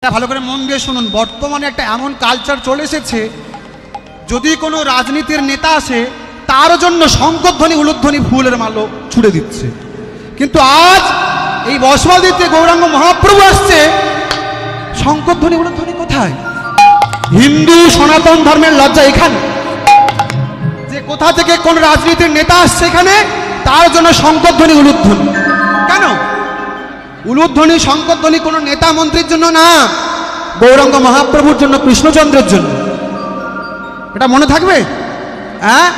ভালো করে মন দিয়ে শুনুন। বর্তমানে একটা এমন কালচার চলে এসেছে, যদি কোনো রাজনীতির নেতা আসে তার জন্য শঙ্করধ্বনি উলুধ্বনি ফুলের মালো ছুড়ে দিচ্ছে। কিন্তু আজ এই বসবাদিতে গৌরাঙ্গ মহাপ্রভু আসছে, শঙ্করধ্বনি উলুধ্বনি কোথায়? হিন্দু সনাতন ধর্মের লজ্জা এখানে যে কোথা থেকে কোন রাজনীতির নেতা আসছে এখানে, তার জন্য শঙ্করধ্বনি উলুধ্বনি। কেন উলুধ্বনি শঙ্করধ্বনি? কোনো নেতা মন্ত্রীর জন্য না, গৌরাঙ্গ মহাপ্রভুর জন্য, কৃষ্ণচন্দ্রের জন্য। এটা মনে থাকবে? হ্যাঁ,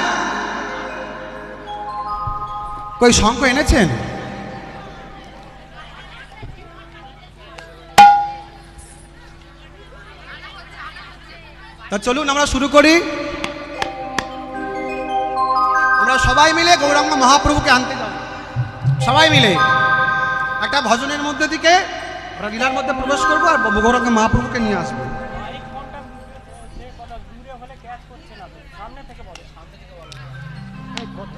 কই শঙ্খ এনেছেন? তা চলুন আমরা শুরু করি। আমরা সবাই মিলে গৌরাঙ্গ মহাপ্রভুকে আনতে যাব, সবাই মিলে একটা ভজনের মধ্যে দিকে আমরা লীলার মধ্যে প্রবেশ করবো আর গৌরাঙ্গ মহাপ্রভুকে নিয়ে আসবো।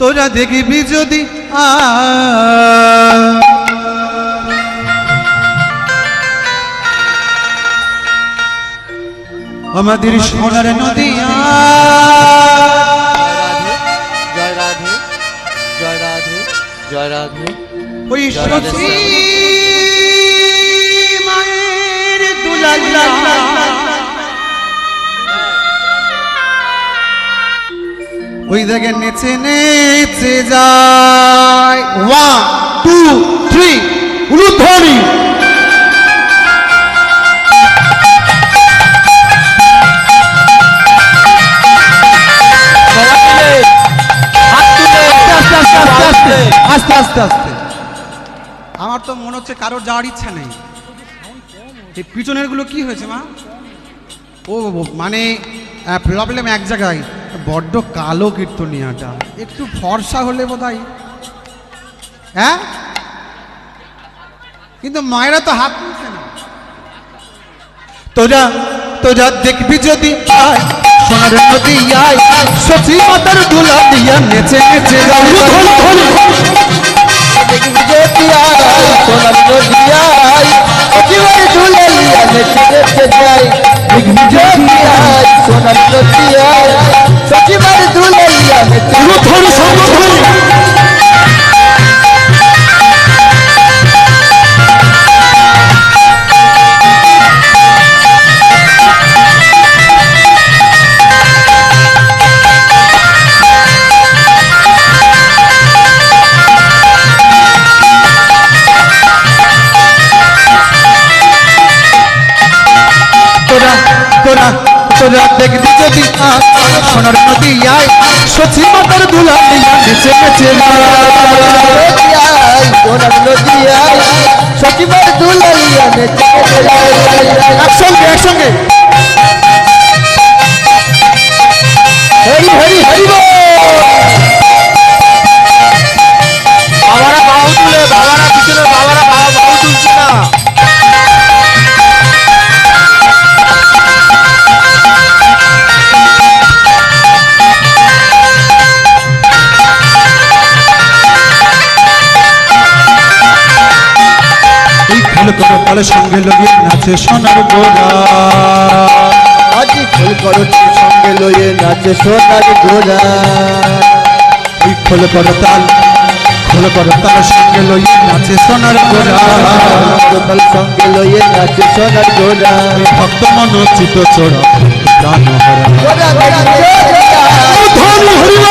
তোরা দেখবি যদি আমাদের সোনার নদী, জয় রাধে জয় রাধে জয় রাধে। ওই সচি মায়ের দুলালা ওই জায়গা নেচে নেচে যায়। 1 2 3 উলুধ্বনি। আস্তে আস্তে আস্তে। আমার তো মনে হচ্ছে কারোর যাওয়ার ইচ্ছা নেই। এই পিছনের গুলো কি হয়েছে মা? ও মানে প্রবলেম এক জায়গায়, বড্ড কালো কীর্তনিয়াটা, একটু ফর্সা হলে বোধহয়। হ্যাঁ, কিন্তু মায়েরা তো হাত তুলছে না। তোরা তোরা দেখবি যদি সোনার নদী আয়, সচি মাতার দুলা দিয়া নেচে নেচে যায়। দেখবি যদি আয় সোনার নদী আয়, সচিবার দুলা দিয়া নেচে নেচে যায়। দেখবি যদি আয় সোনার নদী আয়, সচিবার দুলা দিয়া নেচে নেচে যায়। তোরা দেখবি যদি সোনার নদী আয়, সচি মাতার দুলা দিয়া নেচে নেচে আয় সোনার নদী আয়, সচিবার দুলা দিয়া নেচে নেচে যায়। একসঙ্গে একসঙ্গে হরি হরি হরি বল। বাবারা বাহু তুলে, বাবারা পিছনে, বাবারা বাহু তুলছে না। তালে সঙ্গে লইয়ে নাচে সোনার গোরা, আজি খোল করছি সঙ্গে লইয়ে নাচে সোনার গোরা। ওই খোল করতাল সঙ্গে লইয়ে নাচে সোনার গোরা, করতাল সঙ্গে লইয়ে নাচে সোনার গোরা। ভক্ত মন চিত চোরা প্রাণ হরা। গোরা ধনী হরিব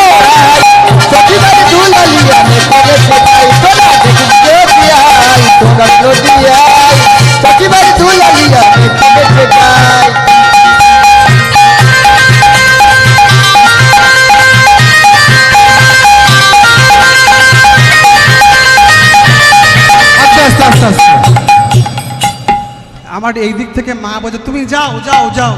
সচিবার দুলা লিয়া নেচে নেচে যায়। তোরা দেখবি যদি আয় সোনার নদী আয়, সচিবার দুলা লিয়া নেচে নেচে যায়। আস্তে আস্তে আস্তে। আমার এই দিক থেকে মা বলছে তুমি যাও যাও যাও।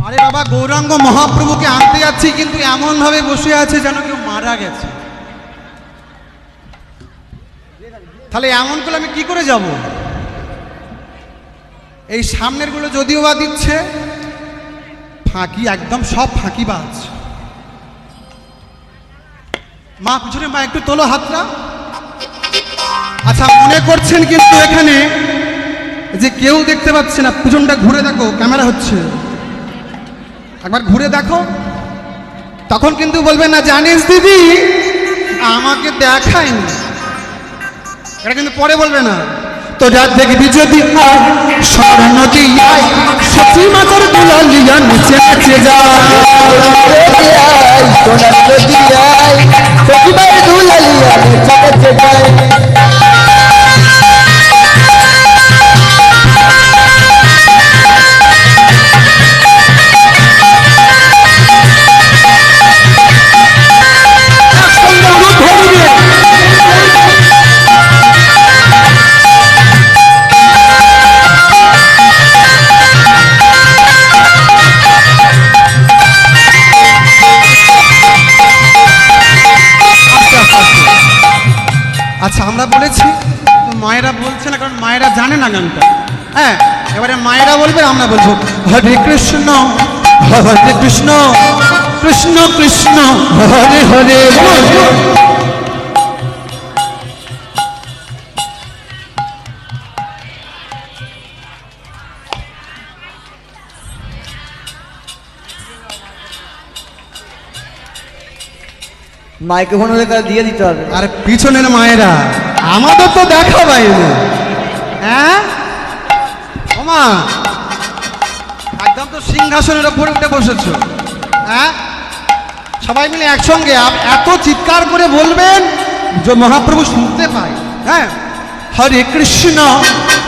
আরে বাবা, গৌরাঙ্গ মহাপ্রভুকে আনতে যাচ্ছি, কিন্তু এমন ভাবে বসে আছে যেন কেউ মারা গেছে। তাহলে এমন করলে আমি কি করে যাব? এই সামনের গুলো যদিও বা দিচ্ছে ফাঁকি, একদম সব ফাঁকিবাজ। মা পিছনে, মা একটু তোলো হাতটা। আচ্ছা, মনে করছেন কিন্তু এখানে যে কেউ দেখতে পাচ্ছে না, পিছনটা ঘুরে দেখো, ক্যামেরা হচ্ছে, একবার ঘুরে দেখো। তখন কিন্তু বলবে না জানিস দিদি আমাকে দেখায়নি, এটা কিন্তু পরে বলবে না। তো যা দেখবি যদি স্বর্ণ দিয়াই সত্যি মাথার দুলালিয়া নিচে নেচে যায়। সোনার নদিয়ায় সখীমার দুলালিয়া নেচে নেচে যায়। আচ্ছা আমরা বলেছি, মায়েরা বলছে না, কারণ মায়েরা জানে না গানটা। হ্যাঁ, এবারে মায়েরা বলবে, আমরা বলবো হরে কৃষ্ণ হরে কৃষ্ণ কৃষ্ণ কৃষ্ণ হরে হরে। মাইক্রোফোন হলে তার দিয়ে দিতে হবে। আর পিছনের মায়েরা আমাদের তো দেখা পাইনি। হ্যাঁ ওমা, একদম তো সিংহাসনের ওপরে উঠে বসেছো। হ্যাঁ, সবাই মিলে একসঙ্গে এত চিৎকার করে বলবেন যে মহাপ্রভু শুনতে পায়। হ্যাঁ, হরে কৃষ্ণ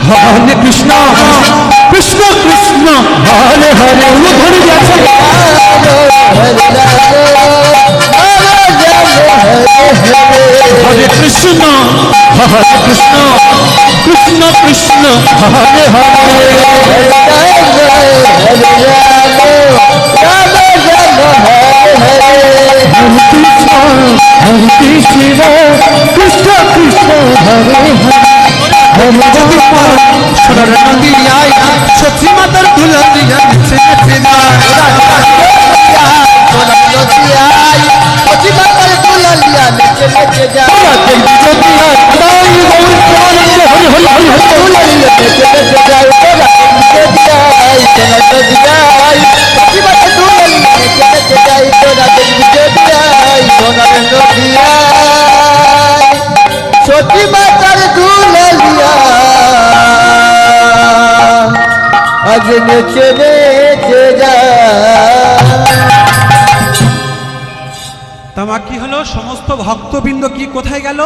হরে কৃষ্ণ কৃষ্ণ কৃষ্ণ হরে হরে। ধরে যাচ্ছে হরে কৃষ্ণ হরে কৃষ্ণ কৃষ্ণ কৃষ্ণ হরে হরে। হরে কৃষ্ণ কৃষ্ণ কৃষ্ণ হরে হরে। সোনার নদিয়ায় সত্যি মাতার দুলালিয়া নিচে নেচে যায়। সোনার নদিয়ায় সখীমার দুলালিয়া নেচে নেচে যায়। দুলালিয়া নেচে নেচে যায়। সোনার নদিয়ায় সখীমার দুলালিয়া নেচে নেচে যায়। সোনার নদিয়ায় সোনার নদিয়ায় সখীমার দুলালিয়া আজ নেচে নেচে যায়। তামা কি হলো, সমস্ত ভক্তবৃন্দ কি কোথায় গেল?